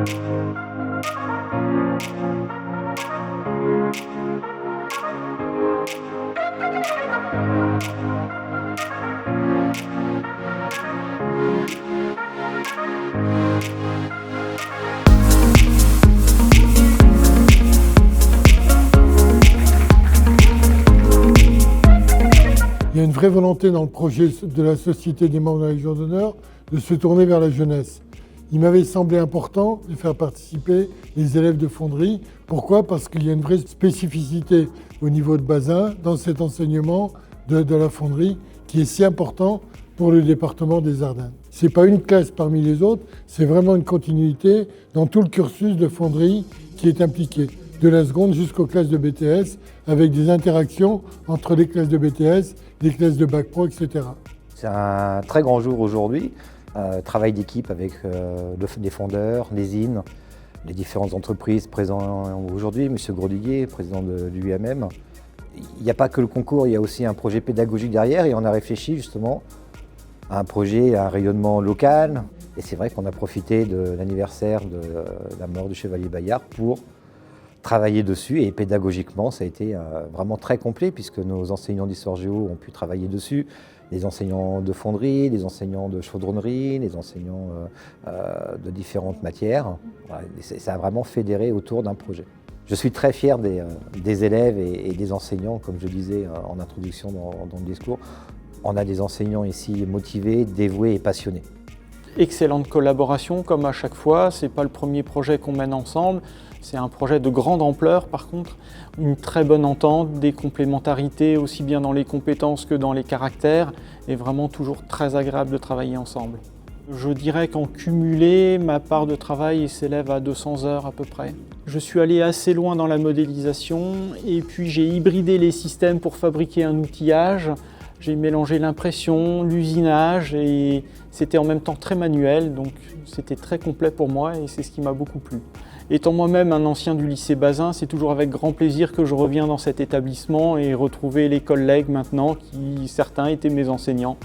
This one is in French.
Il y a une vraie volonté dans le projet de la Société des membres de la Légion d'honneur de se tourner vers la jeunesse. Il m'avait semblé important de faire participer les élèves de fonderie. Pourquoi? Parce qu'il y a une vraie spécificité au niveau de Bazin dans cet enseignement de la fonderie qui est si important pour le département des Ardennes. Ce n'est pas une classe parmi les autres, c'est vraiment une continuité dans tout le cursus de fonderie qui est impliqué, de la seconde jusqu'aux classes de BTS, avec des interactions entre les classes de BTS, les classes de Bac Pro, etc. C'est un très grand jour aujourd'hui. Travail d'équipe avec des fondeurs, les IN, les différentes entreprises présentes aujourd'hui, M. Grodiguier, président de l'UMM. Il n'y a pas que le concours, il y a aussi un projet pédagogique derrière et on a réfléchi justement à un projet, à un rayonnement local. Et c'est vrai qu'on a profité de l'anniversaire de la mort du chevalier Bayard pour travailler dessus et pédagogiquement ça a été vraiment très complet puisque nos enseignants d'histoire géo ont pu travailler dessus, les enseignants de fonderie, les enseignants de chaudronnerie, les enseignants de différentes matières. Voilà, ça a vraiment fédéré autour d'un projet. Je suis très fier des élèves et des enseignants, comme je disais en introduction dans le discours. On a des enseignants ici motivés, dévoués et passionnés. Excellente collaboration comme à chaque fois, ce n'est pas le premier projet qu'on mène ensemble, c'est un projet de grande ampleur par contre, une très bonne entente, des complémentarités aussi bien dans les compétences que dans les caractères et vraiment toujours très agréable de travailler ensemble. Je dirais qu'en cumulé, ma part de travail s'élève à 200 heures à peu près. Je suis allé assez loin dans la modélisation et puis j'ai hybridé les systèmes pour fabriquer un outillage. J'ai mélangé l'impression, l'usinage et c'était en même temps très manuel, donc c'était très complet pour moi et c'est ce qui m'a beaucoup plu. Étant moi-même un ancien du lycée Bazin, c'est toujours avec grand plaisir que je reviens dans cet établissement et retrouver les collègues maintenant qui, certains, étaient mes enseignants.